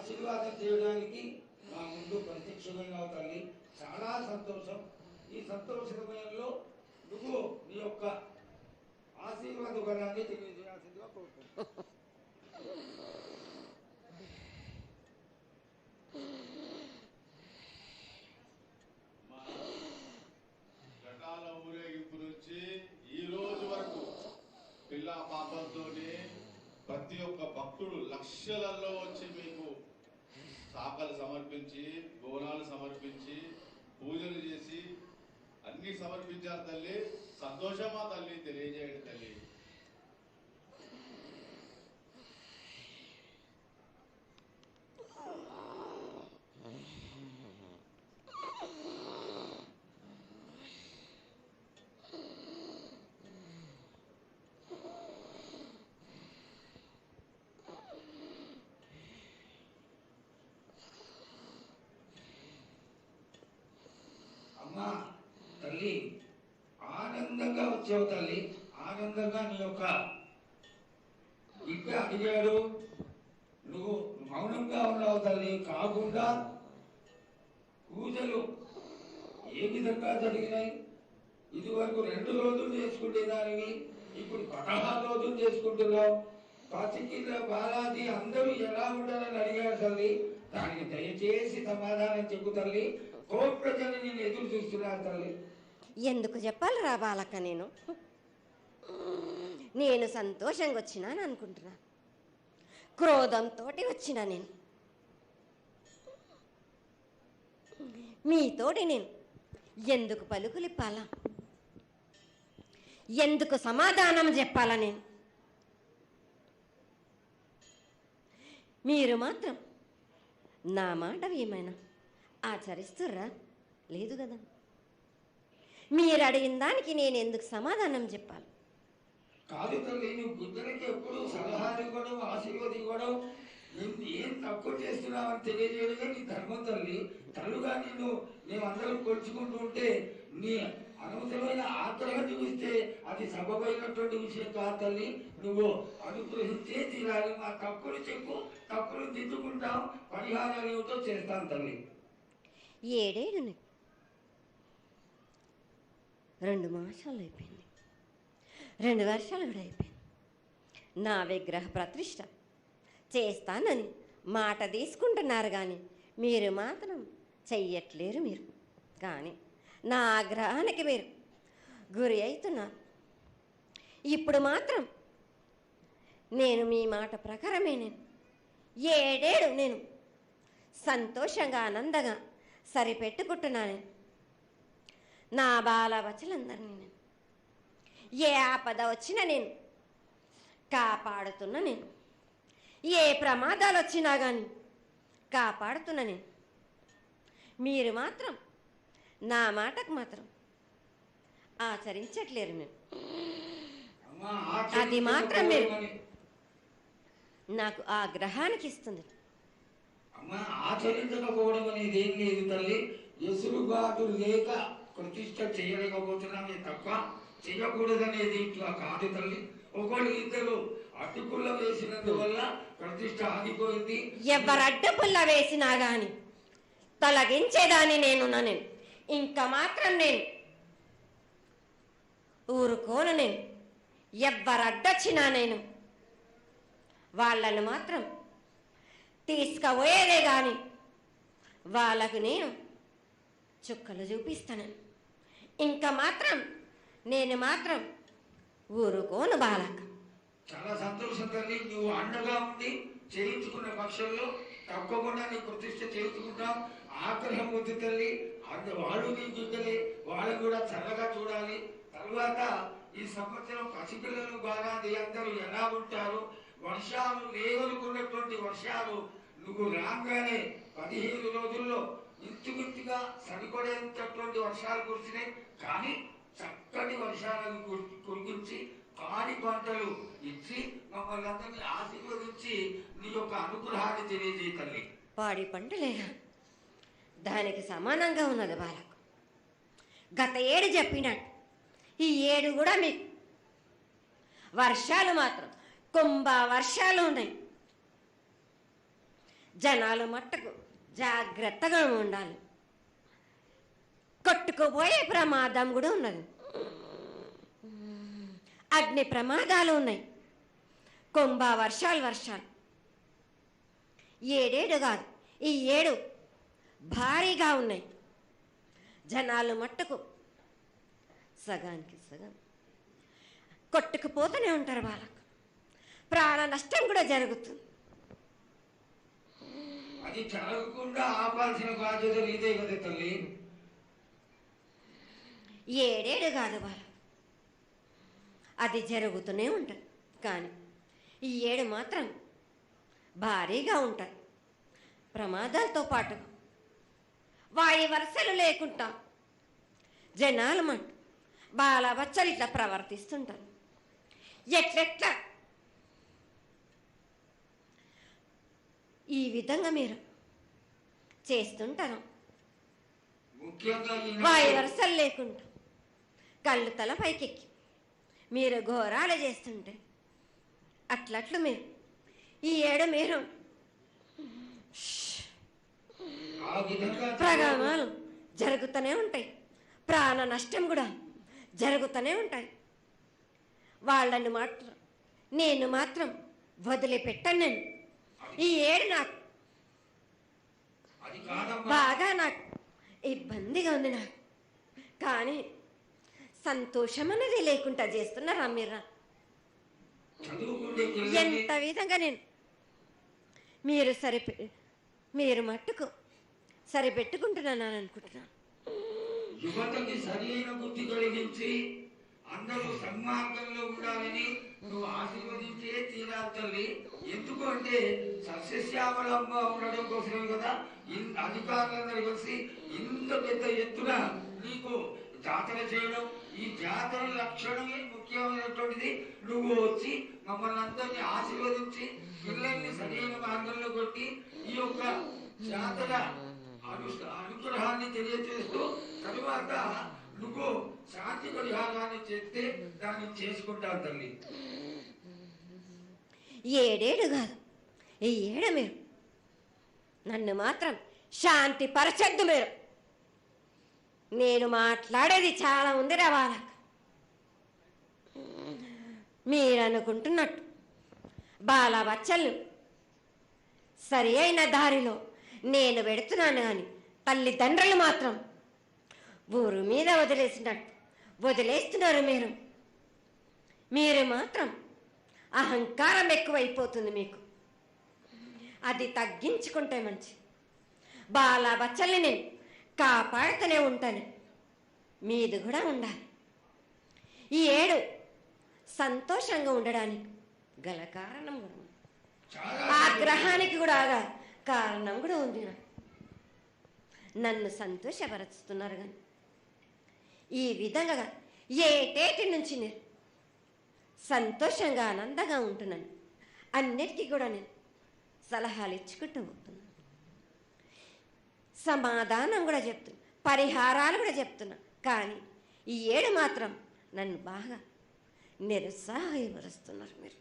ఆశీర్వాదం చేయడానికి మా ముందు ప్రత్యక్షమైన తల్లి. చాలా సంతోషం. ఈ సంతోష సమయంలో నువ్వు నీ యొక్క ఆశీర్వాద వరాన్ని తెలియజేయాల్సిందిగా కోరుకుంటున్నాను. ఘటాల ఊరేగింపు నుంచి ఈ రోజు వరకు పిల్ల పాపంతో ప్రతి ఒక్క భక్తుడు లక్షలలో వచ్చి మీకు శాఖలు సమర్పించి, బోనాలు సమర్పించి, పూజలు చేసి అన్ని సమర్పించారు తల్లి. సంతోషమా తల్లి? తెలియజేయండి తల్లి. అమ్మా తల్లి, ఆనందంగా వచ్చావు తల్లి. ఆనందంగా నీ యొక్క బిడ్డ అడిగాడు, నువ్వు మౌనంగా ఉన్నావు తల్లి. కాకుండా పూజలు ఏ విధంగా జరిగినాయి? ఇదివరకు 2 రోజులు చేసుకునేదానివి, ఇప్పుడు 16 రోజులు చేసుకుంటున్నావు. పసికిల బాలాజీ అందరూ ఎలా ఉండాలని అడిగాడు తల్లి. దానికి దయచేసి సమాధానం చెప్పు తల్లి. కోటి ప్రజలు నేను ఎదురు చూస్తున్నారు తల్లి. ఎందుకు చెప్పాలి రా బాలక్క? నేను సంతోషంగా వచ్చినాను అనుకుంటున్నా, క్రోధంతో వచ్చినా. నేను మీతోటి నేను ఎందుకు పలుకులిప్పాలా, ఎందుకు సమాధానం చెప్పాలా? నేను మీరు మాత్రం నా మాట ఏమైనా ఆచరిస్తుర్రా? లేదు కదా. మీరు అడిగిన దానికి నేను ఎందుకు సమాధానం చెప్పాలి? కాదు తల్లి, నువ్వు బుద్ధునికి ఎప్పుడు సలహాలు ఇవ్వడం, ఆశీర్వాదం ఇవ్వడం, ఏం తక్కువ చేస్తున్నావని తెలియజేయడమే నీ ధర్మం తల్లి. తల్లుగా మేమందరం కొలుచుకుంటూ ఉంటే నీ అనవసరమైన ఆగ్రహం చూపిస్తే అది సబబైనటువంటి విషయం కాదు తల్లి. నువ్వు అనుగ్రహించే తీరాలి. మా తప్పులు చెప్పు, తప్పులు దిద్దుకుంటాం, పరిహారాలు ఏమిటో చేస్తాను తల్లి. 7 ఏళ్ళు 2 మాసాలు అయిపోయింది, 2 వర్షాలు కూడా అయిపోయింది. నా విగ్రహ ప్రతిష్ట చేస్తానని మాట తీసుకుంటున్నారు కానీ మీరు మాత్రం చెయ్యట్లేరు. మీరు కానీ నా ఆగ్రహానికి మీరు గురి అవుతున్నారు. ఇప్పుడు మాత్రం నేను మీ మాట ప్రకారమే 7 ఏళ్ళు నేను సంతోషంగా ఆనందంగా సరిపెట్టుకుంటున్నాను. నా బాల బచ్చలందరినీ నేను ఏ ఆపద వచ్చినా నేను కాపాడుతున్నా. నేను ఏ ప్రమాదాలు వచ్చినా కానీ కాపాడుతున్నా. నేను మీరు మాత్రం నా మాటకు మాత్రం ఆచరించట్లేరు. నేను అది మాత్రం మీరు నాకు ఆ గ్రహానికి ఇస్తుంది. అమ్మా, ఆచరించకపోవడం అనేది ఏం లేదు తల్లి. ఎసురుబాటు లేక ప్రతిష్ట చేయలేకపోతున్నామే తప్ప చేయకూడదనేది ఇట్లా కాదు తల్లి. ఒకళ్ళు ఇద్దరు అడ్డుపుల్ల వేసినందువల్ల ప్రతిష్ట ఆగిపోయింది. ఎవరు అడ్డుపుల్ల వేసినా గాని తొలగించేదాన్ని నేను. ఇంకా మాత్రం నేను ఊరుకోను. నేను ఎవరు అడ్డొచ్చినా నేను వాళ్ళను మాత్రం తీసుకుపోయేదే కానీ వాళ్ళకు నేను చుక్కలు చూపిస్తాను. ఇంకా మాత్రం నేను మాత్రం ఊరుకోను బాలక. చాలా సంతోషం తల్లి. నువ్వు అండగా ఉండి చేయించుకున్న పక్షంలో తప్పకుండా నీ ప్రతిష్ట చేయించుకుంటాం. ఆగ్రహం వద్దు తల్లి. వాళ్ళు నీ బిడ్డలే, వాళ్ళు కూడా చల్లగా చూడాలి. తర్వాత ఈ సంవత్సరం పసిపిల్లలు బాగా అందరూ ఎలా ఉంటారు? వర్షాలు లేవనుకున్నటువంటి వర్షాలు నువ్వు రాగానే 15 రోజుల్లో ఇంచుమించుగా సరిపడేటటువంటి వర్షాలు కురిసినాయి. కానీ చక్కటి వర్షాలను కురిపించి పాడి పంటలు ఇచ్చి మమ్మల్ని అందరినీ ఆశీర్వదించి నీ యొక్క అనుగ్రహాన్ని తెలియజేయ తల్లి. పాడి పంటలేగా దానికి సమానంగా ఉన్నది బాలకు. గత 7 చెప్పినట్టు ఈ 7 కూడా మీకు వర్షాలు మాత్రం కుంభ వర్షాలు ఉన్నాయి. జనాలు మట్టుకు జాగ్రత్తగా ఉండాలి. కొట్టుకుపోయే ప్రమాదం కూడా ఉన్నది. అగ్ని ప్రమాదాలు ఉన్నాయి. వర్షాలు ఏడేడు కాదు, ఈ 7 భారీగా ఉన్నాయి. జనాలు మట్టుకు సగానికి సగం కొట్టుకుపోతూనే ఉంటారు. వాళ్ళకు ప్రాణ నష్టం కూడా జరుగుతుంది. అది జరగకుండా ఆపాల్సిన బాధ్యత నీదే కదా తల్లి. ఏడేడు కాదు వాళ్ళు, అది జరుగుతూనే ఉంటుంది. కానీ ఈ 7 మాత్రం భారీగా ఉంటాయి. ప్రమాదాలతో పాటు వాయి వరుసలు లేకుండా జనాలు మటు బాలబచ్చలు ఇట్లా ప్రవర్తిస్తుంటారు. ఎట్లెట్లా ఈ విధంగా మీరు చేస్తుంటారు. వాయి వరుసలు లేకుండా కళ్ళు తల పైకెక్కి మీరు ఘోరాలు చేస్తుంటే అట్లట్లు మీరు ఈ 7 మీరు ప్రమాదాలు జరుగుతూనే ఉంటాయి. ప్రాణ నష్టం కూడా జరుగుతూనే ఉంటాయి. వాళ్ళని మాత్రం నేను మాత్రం వదిలిపెట్టాను. నేను ఈ 7 నాకు బాగా నాకు ఇబ్బందిగా ఉంది. నాకు కానీ సంతోషం అనేది లేకుండా చేస్తున్నారా మీరు? ఎంత విధంగా నేను మీరు మట్టుకు సరిపెట్టుకుంటున్నాను అనుకుంటున్నాను. యువతకి సరైన బుద్ధి కలిగించి అందరూ సన్మార్గంలో ఉండాలని నువ్వు ఆశీర్వదించే తీరాలి తల్లి. ఎందుకు అంటే సస్యశ్యామలంగా ఉండడం కోసమే కదా అధికారులందరూ కలిసి ఇంత పెద్ద ఎత్తున నీకు జాతర చేయడం. ఈ జాతర లక్షణమే ముఖ్యమైనటువంటిది. నువ్వు వచ్చి మమ్మల్ని అందరినీ ఆశీర్వదించి పిల్లల్ని సరైన మార్గంలో కొట్టి ఈ యొక్క జాతర అనుగ్రహాన్ని తెలియజేస్తూ తరువాత నువ్వు శాంతి పరిహారాన్ని చేస్తే దాన్ని చేసుకుంటావు తల్లి. 7 కాదు, ఈ 7 మీరు నన్ను మాత్రం శాంతి పరచద్దు. నేను మాట్లాడేది చాలా ఉంది వాళ్ళకు. మీరు అనుకుంటున్నట్టు బాలబచ్చలు సరి అయిన దారిలో నేను పెడుతున్నాను కానీ తల్లిదండ్రులు మాత్రం ఊరు మీద వదిలేస్తున్నారు. మీరు మాత్రం అహంకారం ఎక్కువైపోతుంది మీకు. అది తగ్గించుకుంటే మంచి. బాలబచ్చల్ని నేను కాపాడుతూనే ఉంటాను. మీది కూడా ఉండాలి. ఈ 7 సంతోషంగా ఉండడానికి గల కారణం కూడా ఉంది. ఆగ్రహానికి కూడా కారణం కూడా ఉంది. నన్ను సంతోషపరుస్తున్నారు కానీ ఈ విధంగా ఏటేటి నుంచి నేను సంతోషంగా ఆనందంగా ఉంటున్నాను. అన్నిటికీ కూడా నేను సలహాలు ఇచ్చుకుంటూ పోతున్నాను. సమాధానం కూడా చెప్తున్నా, పరిహారాలు కూడా చెప్తున్నా. కానీ ఈ 7 మాత్రం నన్ను బాగా నిరుత్సాహపరుస్తున్నారు. మీరు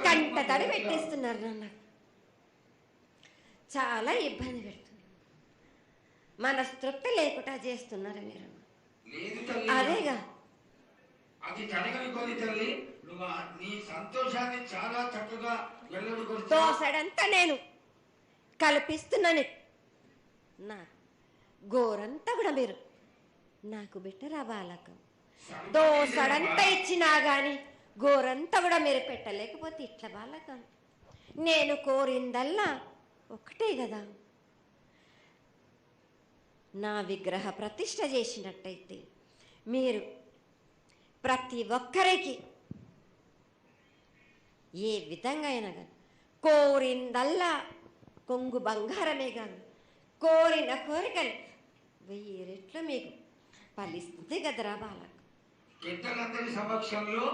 కంట తడి పెట్టేస్తున్నారు. నన్ను చాలా ఇబ్బంది పెడుతున్నారు. మనస్తృప్తి లేకుండా చేస్తున్నారు మీరు. అదేగా అది జరగని కొని తల్లి. నువ్వు నీ సంతోషాన్ని చాలా చక్కగా దోసడంతా నేను కల్పిస్తున్నాను. నా గోరంతా కూడా మీరు నాకు బెట్టరా బాలకం. దోసడంతా ఇచ్చినా గాని గోరంతా కూడా మీరు పెట్టలేకపోతే ఇట్లా బాలకం. నేను కోరిందల్లా ఒకటే కదా, నా విగ్రహ ప్రతిష్ఠ చేసినట్టయితే మీరు ప్రతి ఒక్కరికి ఏ విధంగా అయినా కానీ కోరిందల్లా కొంగు బంగారమే కాదు, కోరిన కోరికలు 1000 రెట్లు మీకు ఫలిస్తుంది కదరా బాలకు. పెద్దలందరి సమక్షంలో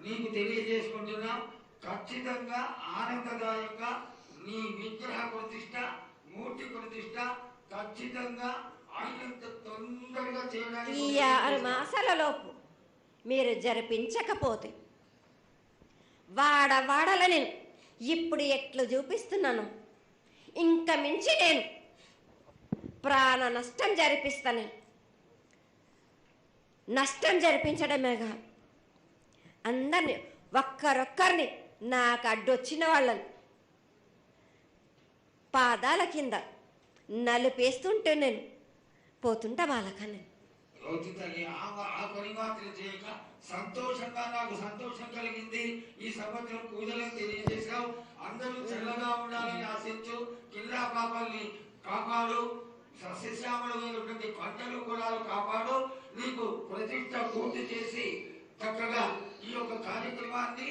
నీకు తెలియజేసుకుంటున్నా, ఖచ్చితంగా ఆనందదాయంగా నీ విగ్రహ ప్రతిష్ఠ, మూర్తి ప్రతిష్ఠ ఖచ్చితంగా అయినంత తొందరగా చేయడానికి. ఈ 6 మాసాల లోపు మీరు జరిపించకపోతే వాడవాడల నేను ఇప్పుడు ఎట్లు చూపిస్తున్నాను, ఇంక మించి నేను ప్రాణ నష్టం జరిపిస్తాను. నష్టం జరిపించడమేగా, అందరినీ ఒక్కరొక్కరిని నాకు అడ్డొచ్చిన వాళ్ళని పాదాల కింద నలిపేస్తుంటే నేను పోతుంటా వాళ్ళకని. రోజు తల్లి ఆ పని మాత్రం చేయక సంతోషంగా నాకు సంతోషం కలిగింది. ఈ సంవత్సరం పూజలను తెలియజేశావు. అందరూ చల్లగా ఉండాలని ఆశించు. కిల్లా పాపాల్ని కాపాడు. సస్యశ్యామలమైనటువంటి పంటలు కులాలు కాపాడు. నీకు ప్రతిష్ట పూర్తి చేసి చక్కగా ఈ యొక్క కార్యక్రమాన్ని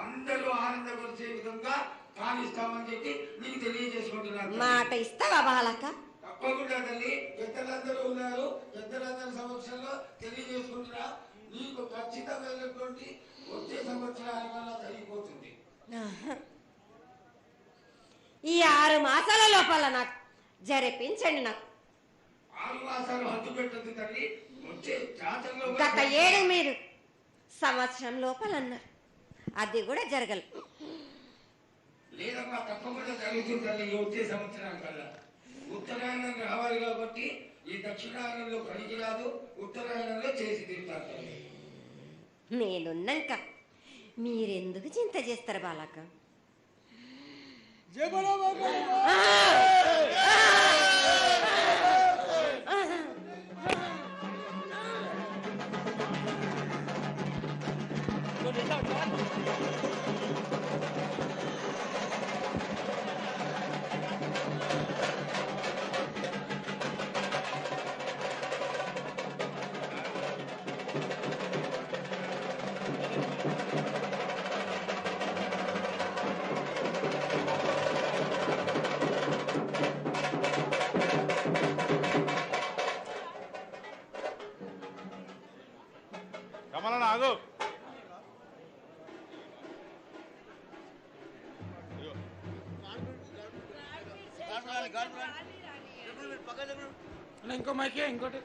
అందరూ ఆనందపరిచే విధంగా కానిస్తామని చెప్పి నీకు తెలియజేసుకుంటున్నాను. మాట ఇస్తావా బాలక? తప్పకుండా తల్లి. పెద్దలందరూ ఉన్నారు, పెద్దలందరి సమక్షంలో తెలియజేసుకుంటున్నా. నీకు ఖచ్చితమైనటువంటి వచ్చే సంవత్సరానికల్లా జరిగిపోతుంది. ఈ 6 మాసాల లోపల నాకు జరిపించండి. నాకు 6 మాసాలు హద్దు పెట్టదు తల్లి. వచ్చే జాతరలో గత 7 మీరు సంవత్సరం లోపల అన్నారు, అది కూడా జరగలేదు. లేదమ్మా, తప్పకుండా జరుగుతుంది తల్లి. వచ్చే సంవత్సరానికల్లా ఉత్తరాయణం రావాలి కాబట్టి ఈ దక్షిణాయనంలో పనికి రాదు, ఉత్తరాయణంలో చేసి తీరుతారు తల్లి. నేనున్నాక మీరెందుకు చింత చేస్తారు బాలక? కమలన్న ఆగు. ఇంకో మైకే ఇంకోటి